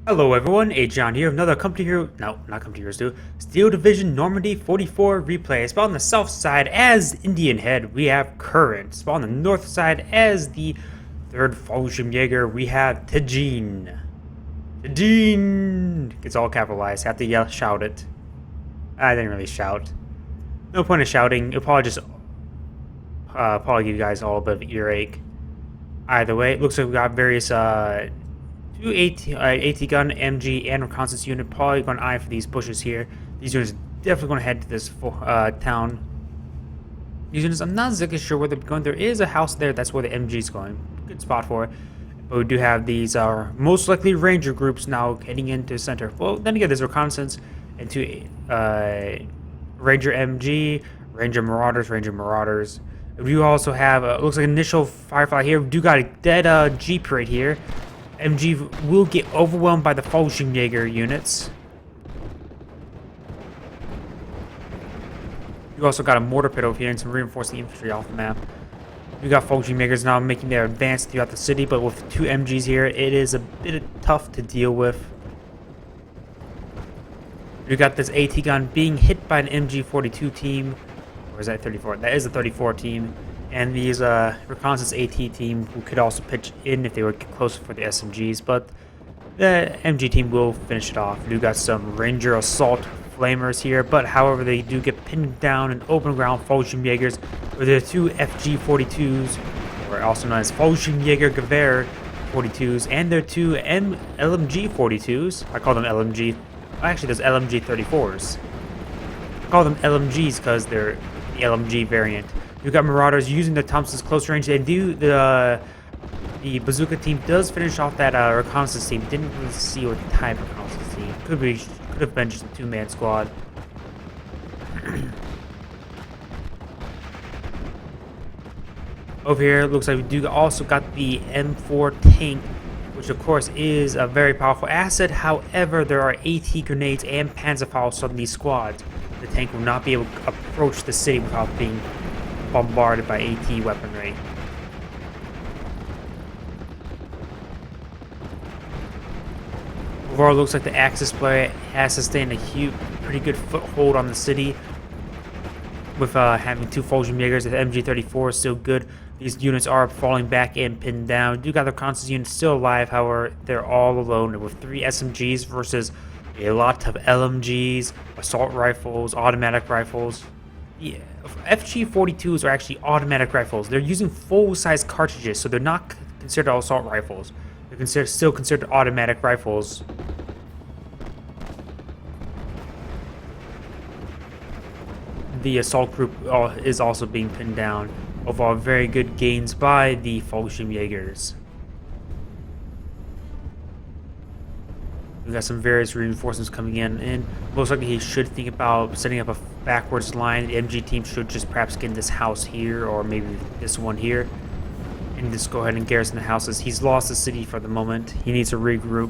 Hello everyone, Agion here, another Company Hero, no, not Company Heroes 2, Steel Division Normandy 44 replay. Spawned on the south side as Indian Head, we have Current. Spawned on the north side as the 3rd Fallshimjaeger, we have TJEEEN. TJEEEN! It's all capitalized, have to yell, shout it. I didn't really shout. No point in shouting, it'll probably just probably give you guys all a bit of earache. Either way, it looks like we got various two AT gun, MG, and reconnaissance unit. Probably going to eye for these bushes here. These units definitely going to head to this town. These units, I'm not exactly sure where they're going. There is a house there. That's where the MG is going. Good spot for it. But we do have these most likely ranger groups now heading into center. Well, then again, there's reconnaissance into ranger MG, ranger marauders. We do also have looks like initial firefly here. We do got a dead Jeep right here. MG will get overwhelmed by the Fallshimjaeger units. You also got a mortar pit over here and some reinforcing infantry off the map. You got Fallshimjaegers now making their advance throughout the city, but with 2 MGs here, it is a bit tough to deal with. You got this AT gun being hit by an MG42 team, or is that 34? That is a 34 team. And these reconnaissance AT team who could also pitch in if they were closer for the SMGs, but the MG team will finish it off. We do got some Ranger Assault Flamers here, but however they do get pinned down in open ground Fallshimjaegers with their 2 FG42s, or also known as Fallshimjaeger Gewehr 42s, and their 2 LMG 42s. I call them LMG. Actually, there's LMG 34s. I call them LMGs because they're the LMG variant. You got Marauders using the Thompson's close range. They do the bazooka team does finish off that reconnaissance team. Didn't really see what type of reconnaissance team. Could have been just a 2-man squad. Over here, it looks like we do also got the M4 tank, which of course is a very powerful asset. However, there are AT grenades and Panzerfaust on these squads. The tank will not be able to approach the city without being bombarded by AT weaponry. Overall, it looks like the Axis player has sustained a pretty good foothold on the city with having 2 Fallshimjaegers. The MG34 is still good. These units are falling back and pinned down. Do got the reconnaissance units still alive, however, they're all alone with 3 SMGs versus a lot of LMGs, assault rifles, automatic rifles. Yeah, FG42s are actually automatic rifles. They're using full-size cartridges, so they're not considered assault rifles. They're still considered automatic rifles. The assault group is also being pinned down. Overall, very good gains by the Fallshimjaegers. We got some various reinforcements coming in, and most likely he should think about setting up a backwards line. The MG team should just perhaps get in this house here, or maybe this one here, and just go ahead and garrison the houses. He's lost the city for the moment. He needs to regroup.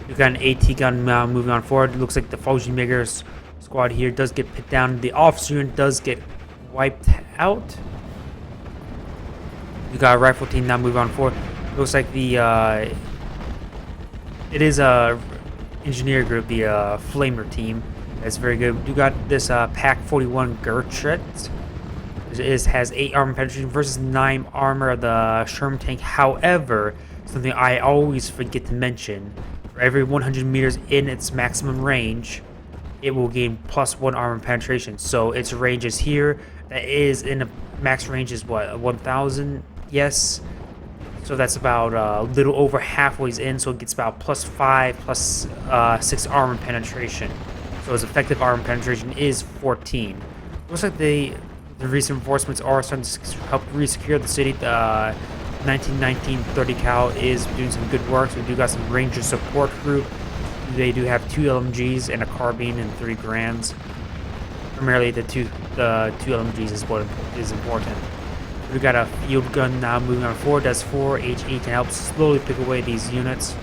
We've got an AT gun moving on forward. It looks like the Fallshimjaeger squad here does get put down. The officer unit does get wiped out. We got a rifle team now moving on forward. Looks like the it is a engineer group, the flamer team. That's very good. We got this Pack 41 Gertrude. It has 8 armor penetration versus 9 armor of the Sherman tank. However, something I always forget to mention: for every 100 meters in its maximum range, it will gain +1 armor penetration. So its range is here. That is in a max range is what, 1,000? Yes. So that's about a little over halfway in, so it gets about +5, +6 armor penetration. So its effective armor penetration is 14. Looks like the recent reinforcements are starting to help re-secure the city. The 1919 30 cal is doing some good work. So we do got some ranger support group. They do have 2 LMGs and a carbine and 3 Grands. Primarily the two LMGs is what is important. We got a field gun now moving on forward. That's 4 HE can help slowly pick away these units.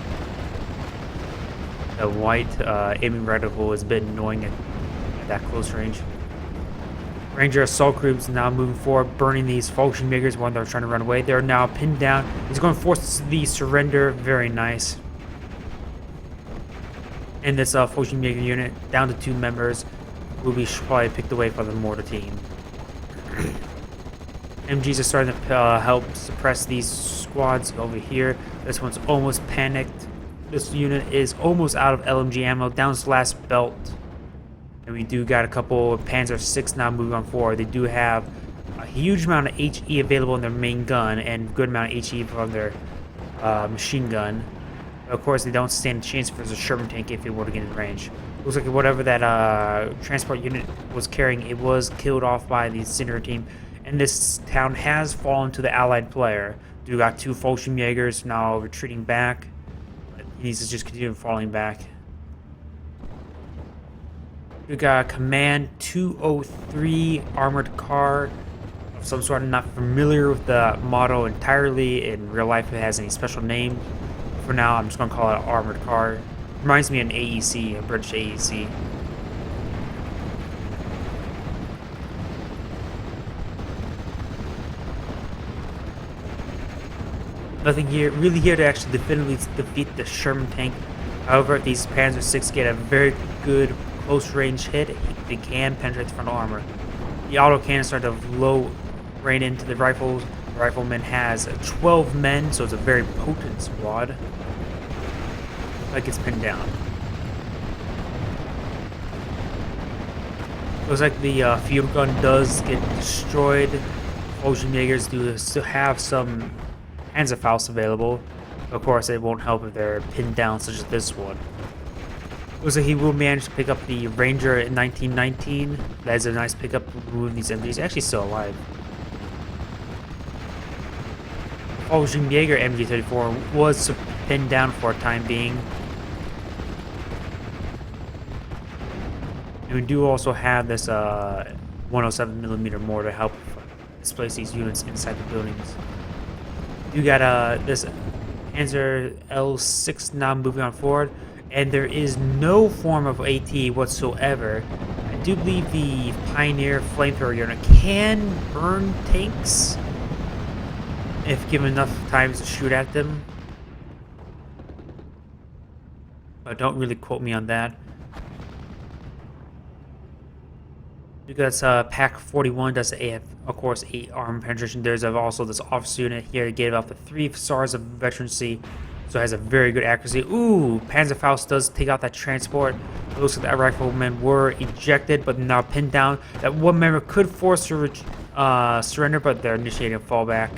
The white aiming reticle is a bit annoying at that close range. Ranger assault groups now moving forward, burning these Fallshimjaegers when they're trying to run away. They're now pinned down. He's going to force the surrender. Very nice. And this Fallshimjaeger unit, down to 2 members, will be probably picked away by the mortar team. MGs are starting to help suppress these squads over here. This one's almost panicked. This unit is almost out of LMG ammo, down to the last belt. And we do got a couple of Panzer 6 now moving on forward. They do have a huge amount of HE available in their main gun and good amount of HE from their machine gun. Of course, they don't stand a chance for the Sherman tank if it were to get in range. Looks like whatever that transport unit was carrying, it was killed off by the Cinder team. And this town has fallen to the Allied player. We got 2 Fallshimjaegers now retreating back. He needs to just continue falling back. We got a Command 203 armored car of some sort. I'm not familiar with the model entirely. In real life, it has any special name. For now, I'm just going to call it an armored car. Reminds me of an AEC, a British AEC. Nothing here, really here to actually definitively defeat the Sherman tank. However, if these Panzer 6 get a very good close range hit, they can penetrate the frontal armor. The autocannons start to low rain into the rifles. The rifleman has 12 men, so it's a very potent squad. That gets pinned down. Looks like the field gun does get destroyed. Fallshimjaegers do still have some Panzerfaust available. Of course, it won't help if they're pinned down, such as this one. Looks like he will manage to pick up the Ranger in 1919. That is a nice pickup, removing these MGs. Actually, still alive. Fallshimjaeger MG34 was pinned down for a time being. And we do also have this 107mm mortar to help displace these units inside the buildings. You got this Panzer L6 now moving on forward, and there is no form of AT whatsoever. I do believe the Pioneer flamethrower unit can burn tanks if given enough time to shoot at them. But don't really quote me on that. Because Pack 41 does of course 8 armor penetration. There's also this officer unit here that gave up the 3 stars of veterancy, so it has a very good accuracy. Ooh, Panzerfaust does take out that transport. It looks like that riflemen were ejected, but now pinned down. That one member could force to surrender, but they're initiating a fallback.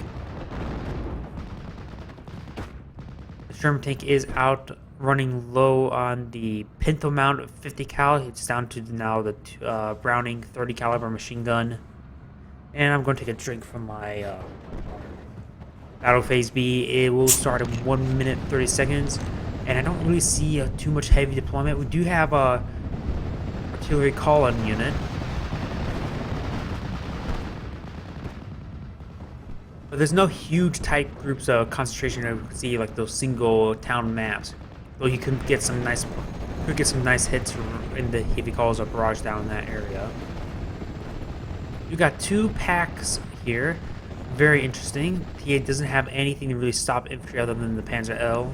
The Sherman tank is out, running low on the Pinto mount of 50 cal. It's down to now the Browning 30 caliber machine gun. And I'm going to take a drink from my battle phase B. It will start in 1 minute 30 seconds. And I don't really see too much heavy deployment. We do have a artillery call-on unit. But there's no huge tight groups of concentration that we can see, like those single town maps. Though you could get some nice hits in the heavy calls or barrage down in that area. You got 2 packs here. Very interesting. TA doesn't have anything to really stop infantry other than the Panzer L.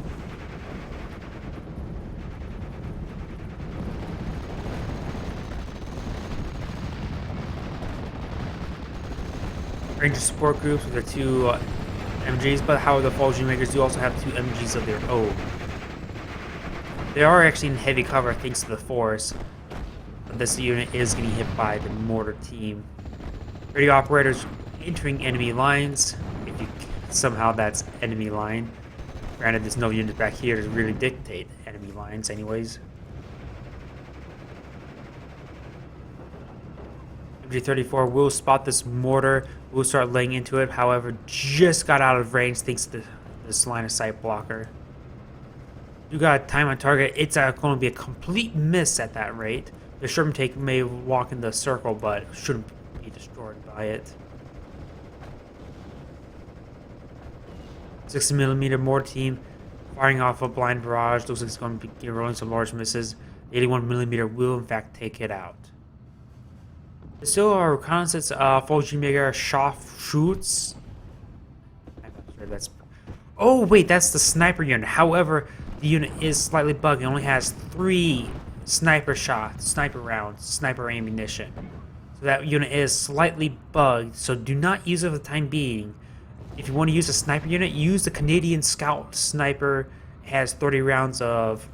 Ranger support groups with their 2 MGs, but however the Fallshimjaegers do also have 2 MGs of their own. They are actually in heavy cover thanks to the force, but this unit is getting hit by the mortar team. Radio operators entering enemy lines, if you somehow that's enemy line. Granted, there's no unit back here to really dictate enemy lines anyways. MG34 will spot this mortar, will start laying into it, however, just got out of range thanks to this line of sight blocker. You got time on target. It's going to be a complete miss at that rate. The Sherman tank may walk in the circle, but shouldn't be destroyed by it. 60mm mortar team firing off a blind barrage. Looks like it's going to be rolling some large misses. 81mm will in fact take it out. Still a reconnaissance Fallshimjaeger shoots. I'm not sure that's. Oh wait, that's the sniper unit. However, the unit is slightly bugged. It only has 3 sniper shots, sniper rounds, sniper ammunition. So that unit is slightly bugged. So do not use it for the time being. If you want to use a sniper unit, use the Canadian Scout Sniper. It has 30 rounds of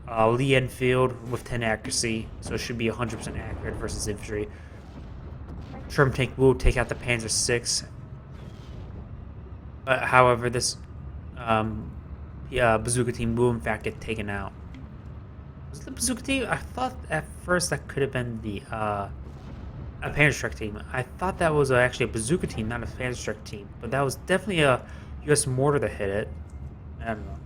Lee Enfield with 10 accuracy, so it should be 100% accurate versus infantry. Sherman tank will take out the Panzer VI. However, this bazooka team will in fact get taken out. Was it the bazooka team? I thought at first that could have been the a Panzerstrike team. I thought that was actually a bazooka team, not a Panzerstrike team. But that was definitely a U.S. mortar that hit it. I don't know.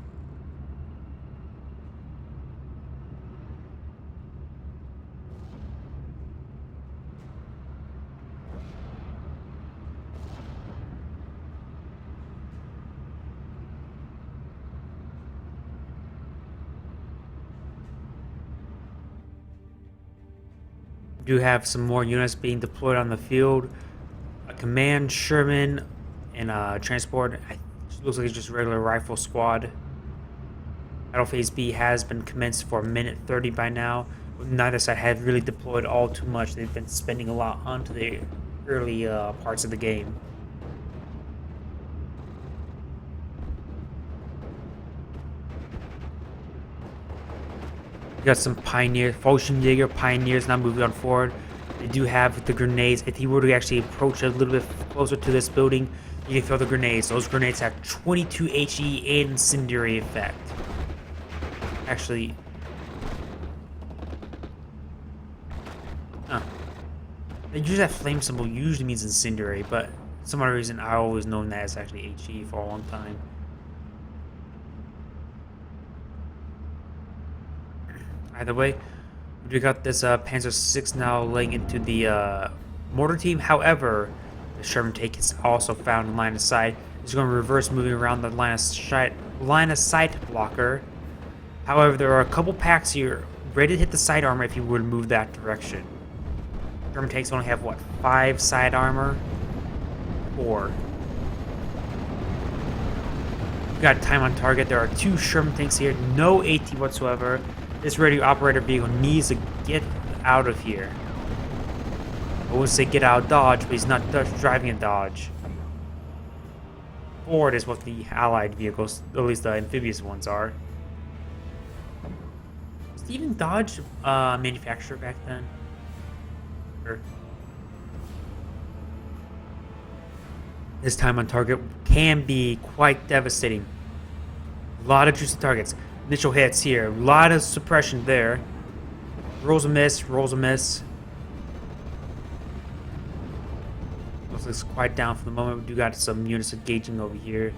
Do have some more units being deployed on the field. A command Sherman and a transport. Looks like it's just a regular rifle squad. Battle phase B has been commenced for a minute 30 by now. Neither side have really deployed all too much. They've been spending a lot onto the early parts of the game. We got some pioneers, Fallshimjaeger pioneers now moving on forward. They do have the grenades. If he were to actually approach a little bit closer to this building, you can throw the grenades. Those grenades have 22 HE and incendiary effect. Actually, they use that flame symbol usually means incendiary, but for some other reason I always known that it's actually HE for a long time. Either way, we got this Panzer VI now laying into the mortar team. However, the Sherman tank is also found in line of sight. It's going to reverse moving around the line of sight blocker. However, there are a couple packs here ready to hit the side armor if you were to move that direction. Sherman tanks only have what, 5 side armor? 4. We got time on target. There are 2 Sherman tanks here, no AT whatsoever. This radio operator vehicle needs to get out of here. I wouldn't say get out of Dodge, but he's not driving a Dodge. Ford is what the Allied vehicles, at least the amphibious ones, are. Was even Dodge manufacturer back then? Sure. This time on target can be quite devastating. A lot of juicy targets. Initial hits here. A lot of suppression there. Rolls a miss. Rolls a miss. Looks like it's quite down for the moment. We do got some units engaging over here.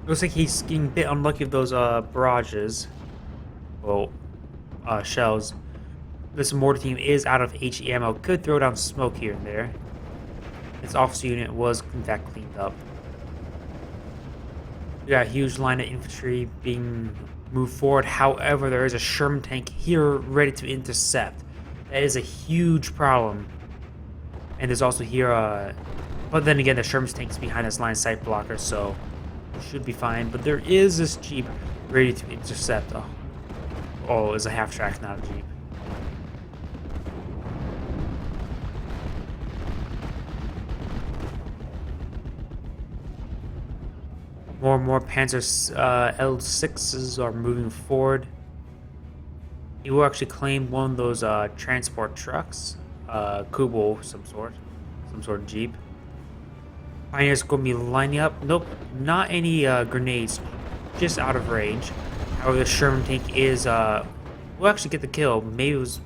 Looks like he's getting a bit unlucky with those barrages. Well, shells. This mortar team is out of HE ammo. Could throw down smoke here and there. Its officer unit was in fact cleaned up. We got a huge line of infantry being moved forward. However, there is a Sherman tank here ready to intercept. That is a huge problem. And there's also here, but then again, the Sherman tank's behind this line of sight blocker, so it should be fine. But there is this Jeep ready to intercept. Oh, it's a half track, not a Jeep. More and more Panzer L6s are moving forward. He will actually claim one of those transport trucks, Kubo, some sort of Jeep. Pioneers going to be lining up. Nope, not any grenades, just out of range. However, the Sherman tank is will actually get the kill. Maybe it was,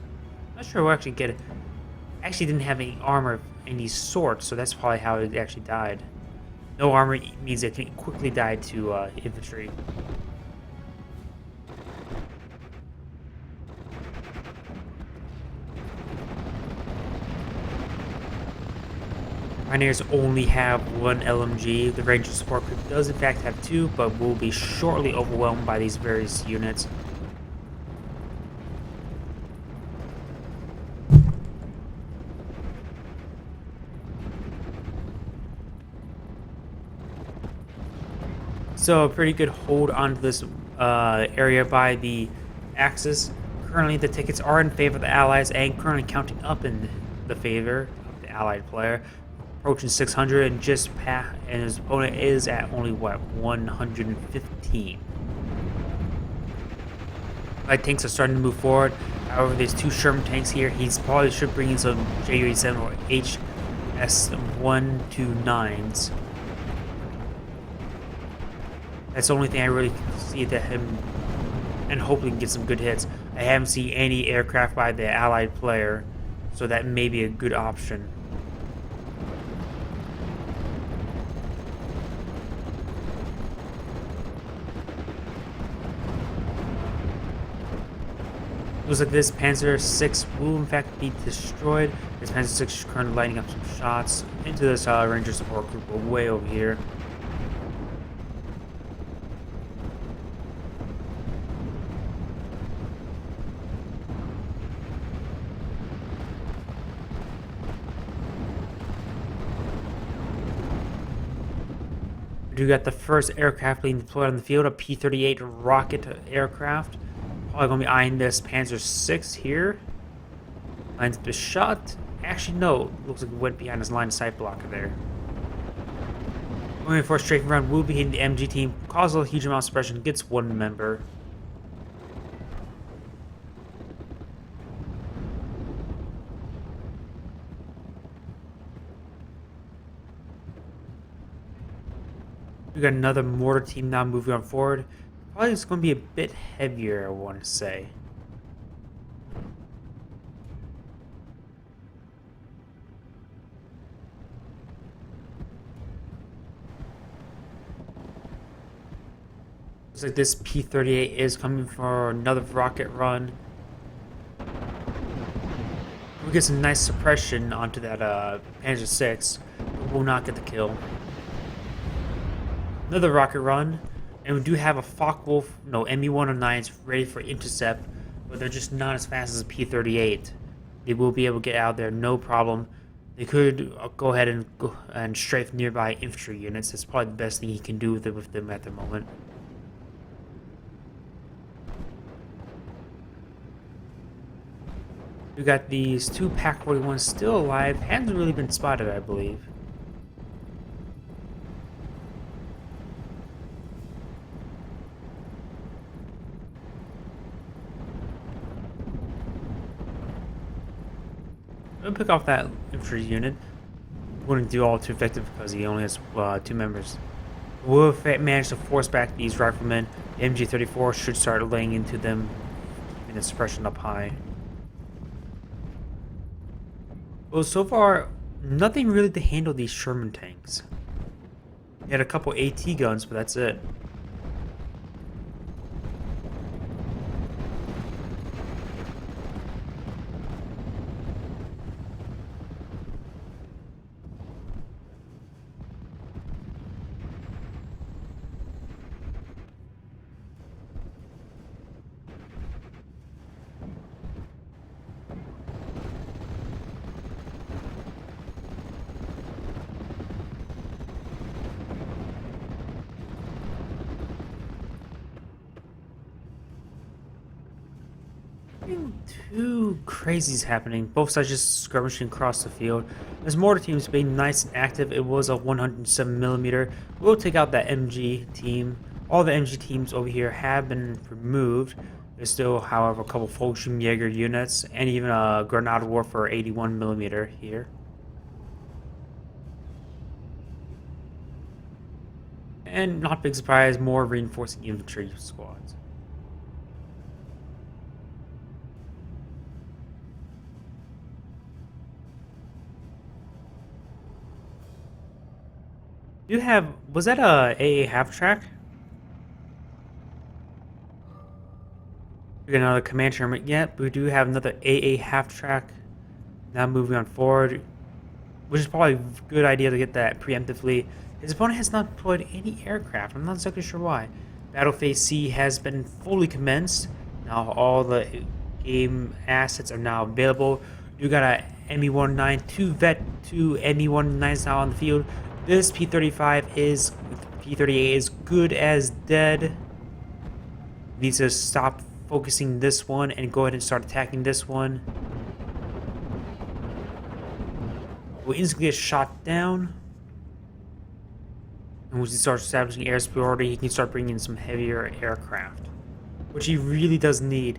I'm not sure. We'll actually get it. Actually, didn't have any armor of any sort, so that's probably how it actually died. No armor means it can quickly die to infantry. Pioneers only have 1 LMG. The Ranger support group does in fact have 2, but will be shortly overwhelmed by these various units. So a pretty good hold onto this area by the Axis. Currently, the tickets are in favor of the Allies and currently counting up in the favor of the Allied player, approaching 600 and and his opponent is at only what 115. Light tanks are starting to move forward. However, there's two Sherman tanks here. He's probably should bring in some JU-87 or HS-129s. That's the only thing I really see that him, and hopefully can get some good hits. I haven't seen any aircraft by the Allied player, so that may be a good option. Looks like this Panzer VI will in fact be destroyed. This Panzer VI is currently lighting up some shots into this Ranger support group way over here. We do got the first aircraft being deployed on the field, a P-38 rocket aircraft. Probably going to be eyeing this Panzer VI here. Lines up the shot. Actually, no. Looks like it went behind his line of sight blocker there. Going for a strafing run will be hitting the MG team. Causes a huge amount of suppression. Gets one member. We got another mortar team now moving on forward. Probably it's going to be a bit heavier, I want to say. Looks like this P-38 is coming for another rocket run. We get some nice suppression onto that Panzer VI, but will not get the kill. Another rocket run. And we do have a Focke-Wulf, no, ME-109s ready for intercept, but they're just not as fast as a P-38. They will be able to get out there, no problem. They could go ahead and strafe nearby infantry units. That's probably the best thing he can do with them at the moment. We got these two Pak-41s still alive. Hasn't really been spotted, I believe. I'm gonna pick off that infantry unit. Wouldn't do all too effective because he only has 2 members. We'll manage to force back these riflemen. The MG-34 should start laying into them, keeping the suppression up high. Well, so far, nothing really to handle these Sherman tanks. He had a couple AT guns, but that's it. Two crazies happening. Both sides just skirmishing across the field. As mortar teams being nice and active, it was a 107mm. We'll take out that MG team. All the MG teams over here have been removed. There's still, however, a couple Fallshimjaeger units and even a Granada Warfare 81mm here. And not big surprise, more reinforcing infantry squads. You have, was that a AA half track? We got another command Sherman. Yep, we do have another AA half track. Now moving on forward, which is probably a good idea to get that preemptively. His opponent has not deployed any aircraft. I'm not exactly sure why. Battle Phase C has been fully commenced. Now all the game assets are now available. You got a ME-109, 2 ME-109s now on the field. This P-35 is P-38 is good as dead. Needs to stop focusing this one and go ahead and start attacking this one. Will instantly get shot down. And once he starts establishing air superiority, he can start bringing in some heavier aircraft, which he really does need.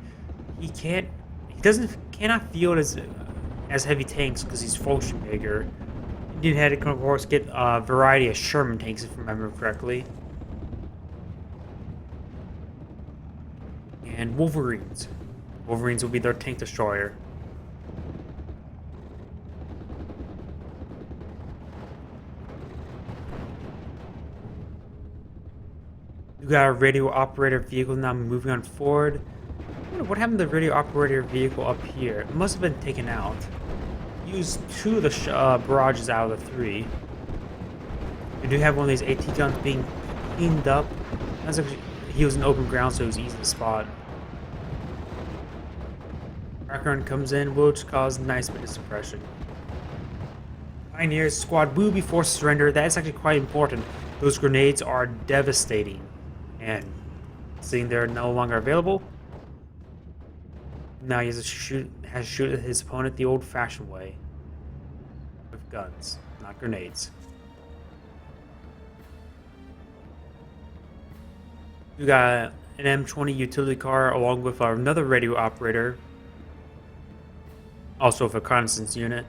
He cannot field as heavy tanks because he's Fallshimjaeger. Indian head can of course get a variety of Sherman tanks if I remember correctly. And Wolverines. Wolverines will be their tank destroyer. You got a radio operator vehicle now moving on forward. What happened to the radio operator vehicle up here? It must have been taken out. Used 2 of the barrages out of the 3. We do have one of these AT guns being cleaned up. He was in open ground, so it was easy to spot. Background comes in, which caused a nice bit of suppression. Pioneers squad will be forced to surrender. That is actually quite important. Those grenades are devastating. And seeing they're no longer available, now he has to shoot his opponent the old-fashioned way. With guns, not grenades. We got an M20 utility car along with another radio operator, also with a reconnaissance unit.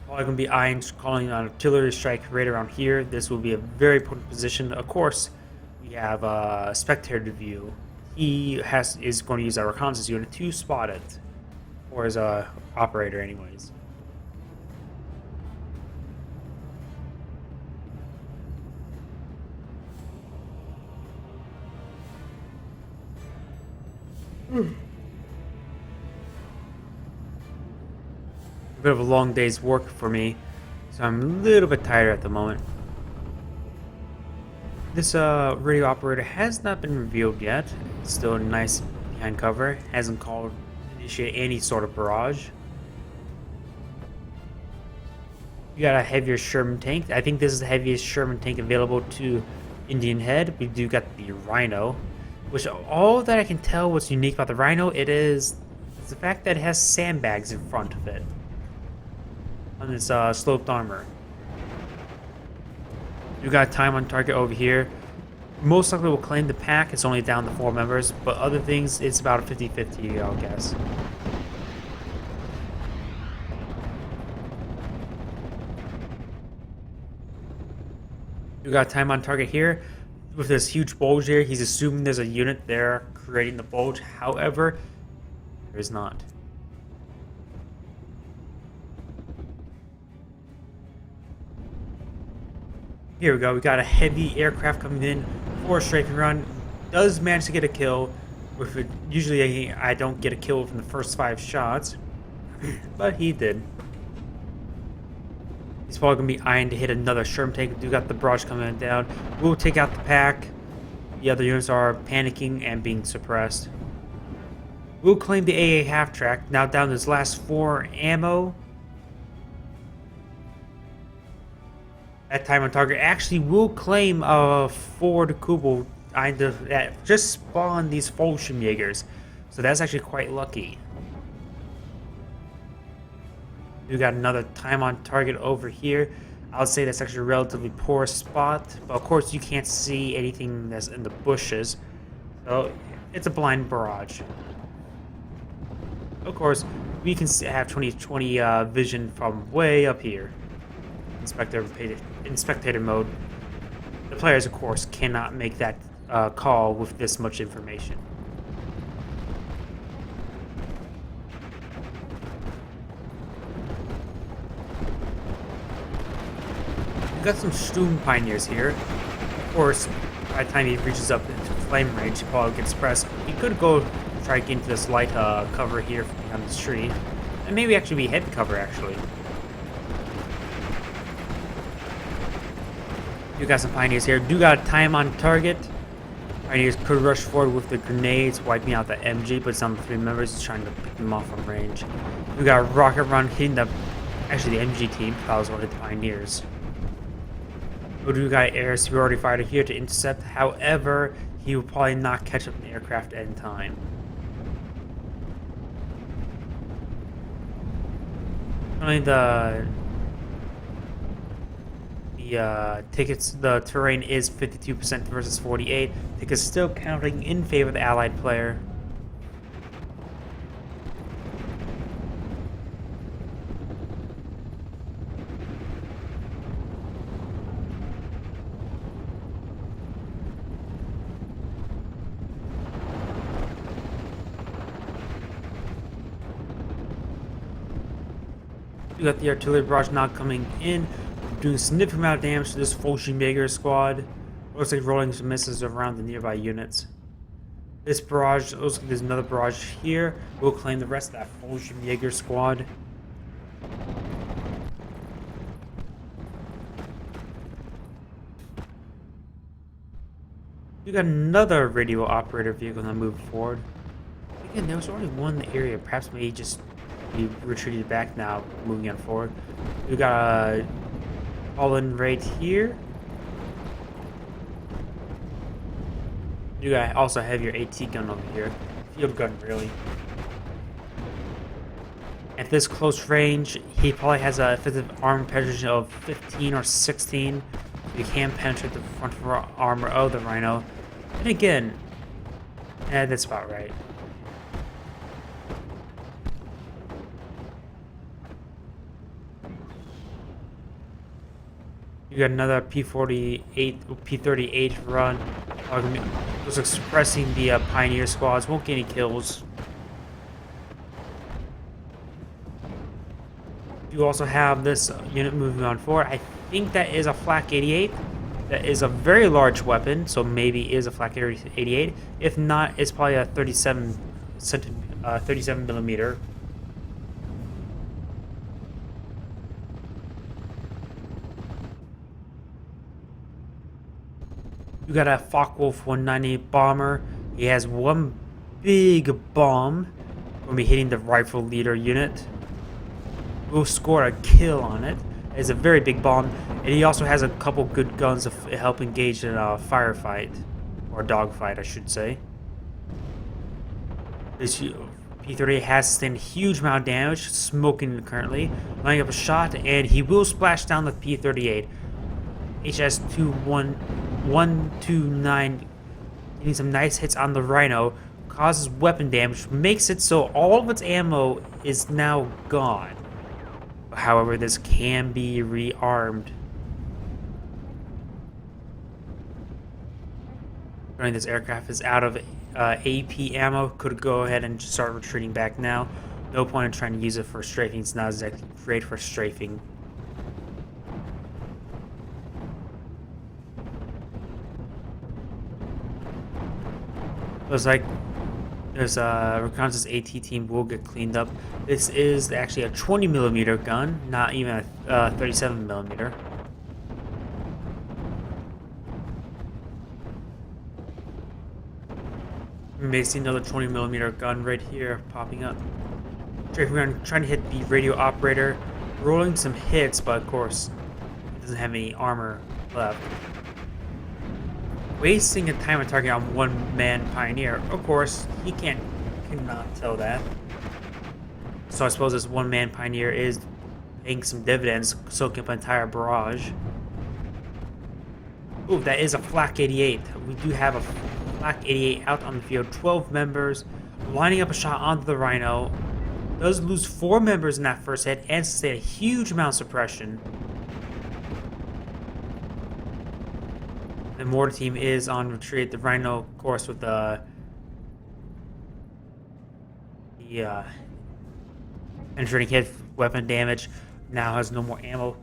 Probably going to be eyeing calling an artillery strike right around here. This will be a very important position. Of course, we have a spectator view. He is going to use our reconnaissance unit to spot it, or as a operator, anyways. A bit of a long day's work for me, so I'm a little bit tired at the moment. This radio operator has not been revealed yet. It's still nice behind cover. Hasn't called initiate any sort of barrage. You got a heavier Sherman tank. I think this is the heaviest Sherman tank available to Indian Head. We do got the Rhino, which all that I can tell what's unique about the Rhino, it's the fact that it has sandbags in front of it on this sloped armor. You got time on target over here. Most likely will claim the pack. It's only down to 4 members, but other things, it's about a 50-50, I'll guess. You got time on target here. With this huge bulge here, he's assuming there's a unit there creating the bulge. However, there is not. Here we go. We got a heavy aircraft coming in for a strafing run. Does manage to get a kill. With it, usually I don't get a kill from the first 5 shots, but he did. He's probably gonna be eyeing to hit another Sherman tank. We do got the barrage coming down. We'll take out the pack. The other units are panicking and being suppressed. We'll claim the AA half track. Now down to his last 4 ammo. That time on target actually will claim a Ford Kubel that just spawned these Fallshimjaegers, so that's actually quite lucky. We got another time on target over here. I would say that's actually a relatively poor spot, but of course you can't see anything that's in the bushes, so it's a blind barrage. Of course, we can have 20/20 vision from way up here. In spectator mode, the players, of course, cannot make that call with this much information. We've got some Sturm Pioneers here. Of course, by the time he reaches up into flame range, he probably gets pressed. He could go try to get into this light cover here from behind this tree, and maybe actually be head cover, actually. You got some Pioneers here. Do got time on target. Pioneers could rush forward with the grenades, wiping out the MG, but some 3 members is trying to pick them off from range. We got a rocket run hitting the MG team. Probably will hit the Pioneers. Odu got air superiority fighter here to intercept. However, he will probably not catch up an aircraft in time. Only the tickets, the terrain is 52% versus 48. Tickets still counting in favor of the allied player. You got the artillery barrage now coming in, doing a significant amount of damage to this Fallshimjaeger squad. Looks like rolling some missiles around the nearby units. This barrage, looks like there's another barrage here. We'll claim the rest of that Fallshimjaeger squad. You got another radio operator vehicle now moving forward. Again, there was only one in the area. Perhaps maybe just be retreated back now, moving on forward. We got a all-in right here. You got also have your AT gun over here. Field gun, really. At this close range, he probably has a effective armor penetration of 15 or 16. You can penetrate the front armor of the Rhino. And again, that's about right. You got another P38 run. Looks like suppressing the Pioneer squads. Won't get any kills. You also have this unit moving on forward. I think that is a Flak 88. That is a very large weapon, so maybe is a Flak 88. If not, it's probably a 37 millimeter. You got a Focke-Wulf 190 bomber. He has one big bomb. Going to be hitting the rifle leader unit. We'll score a kill on it. It's a very big bomb, and he also has a couple good guns to help engage in a firefight, or dogfight, I should say. This P-38 has sustained a huge amount of damage, smoking currently, lining up a shot, and he will splash down the P-38. HS-129 getting some nice hits on the Rhino, causes weapon damage, makes it so all of its ammo is now gone. However, this can be rearmed. This aircraft is out of AP ammo. Could go ahead and just start retreating back now. No point in trying to use it for strafing. It's not exactly great for strafing. Looks like there's a reconnaissance AT team will get cleaned up. This is actually a 20 millimeter gun, not even a 37 millimeter. You may see another 20 millimeter gun right here popping up. Strafing around, trying to hit the radio operator, rolling some hits, but of course, it doesn't have any armor left. Wasting a time on target on one-man Pioneer. Of course, he cannot tell that. So I suppose this one-man Pioneer is paying some dividends, soaking up an entire barrage. Ooh, that is a Flak 88. We do have a Flak 88 out on the field. 12 members, lining up a shot onto the Rhino. Does lose 4 members in that first hit and sustain a huge amount of suppression. The mortar team is on retreat. The Rhino, of course, with the penetrating hit weapon damage, now has no more ammo.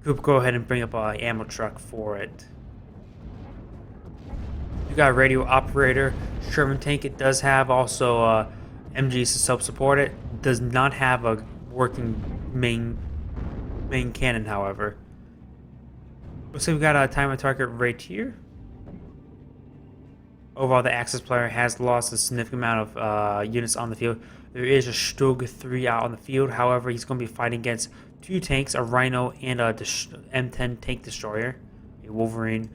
Could go ahead and bring up an ammo truck for it. You got a radio operator, Sherman tank. It does have also MGs to self-support it. Does not have a working main cannon, however. Looks like we got a timer target right here. Overall, the Axis player has lost a significant amount of units on the field. There is a Stug 3 out on the field. However, he's going to be fighting against 2 tanks, a Rhino and a M10 tank destroyer. a Wolverine.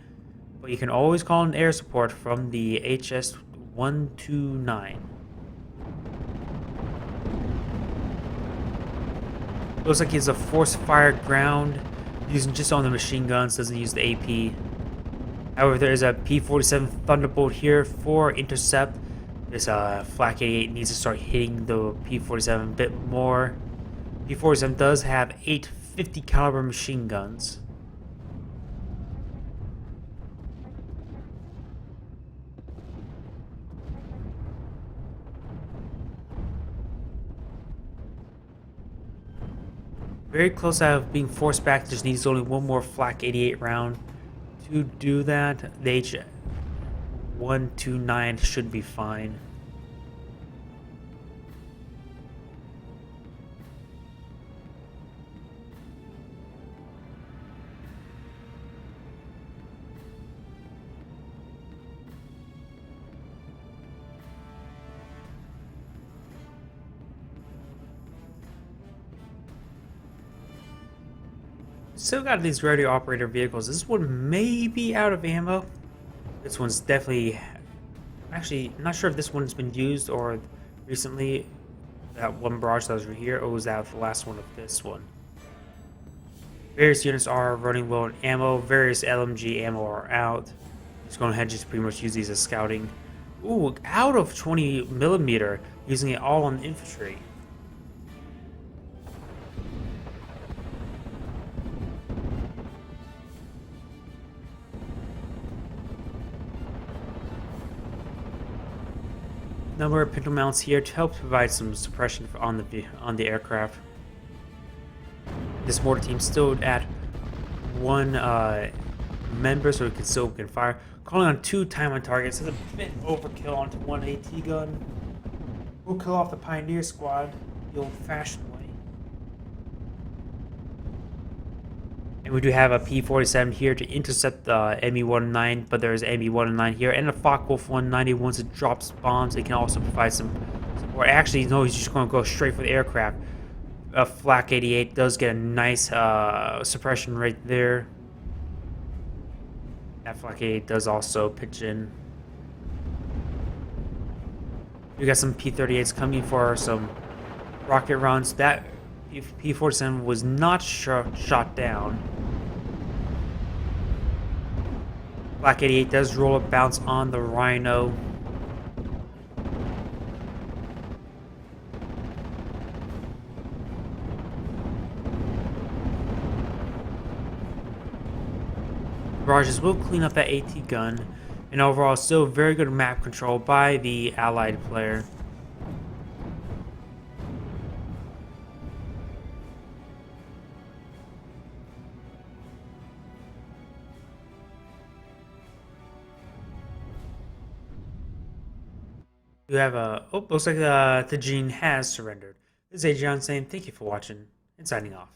But you can always call in air support from the HS-129. Looks like he's a force-fired ground, using just on the machine guns, doesn't use the AP. However, there is a P-47 Thunderbolt here for intercept. This Flak 88 needs to start hitting the P-47 a bit more. P-47 does have 8 50 caliber machine guns. Very close out of being forced back. Just needs only one more Flak 88 round to do that. The H-129 should be fine. Still got these radio operator vehicles. This one may be out of ammo. This one's definitely... Actually, I'm not sure if this one's been used or recently. That one barrage that was right here, or was that the last one of this one? Various units are running low on ammo. Various LMG ammo are out. Just going ahead and just pretty much use these as scouting. Ooh, out of 20 millimeter, using it all on infantry. Number of pintle mounts here to help provide some suppression on the aircraft. This mortar team still at one member, so it still can fire. Calling on 2 time on targets is a bit overkill onto one AT gun. We'll kill off the Pioneer Squad the old-fashioned way. And we do have a P-47 here to intercept the ME-109, but there's ME-109 here, and a Focke-Wulf 190. Once it drops bombs, it can also provide some support. Actually, no, he's just going to go straight for the aircraft. A Flak 88 does get a nice suppression right there. That Flak 88 does also pitch in. We got some P-38s coming for some rocket runs. That P-47 was not shot down. Flak 88 does roll a bounce on the Rhino. Barrages will clean up that AT gun, and overall still very good map control by the allied player. You have a... Oh, looks like TJEEEN has surrendered. This is Agion saying thank you for watching and signing off.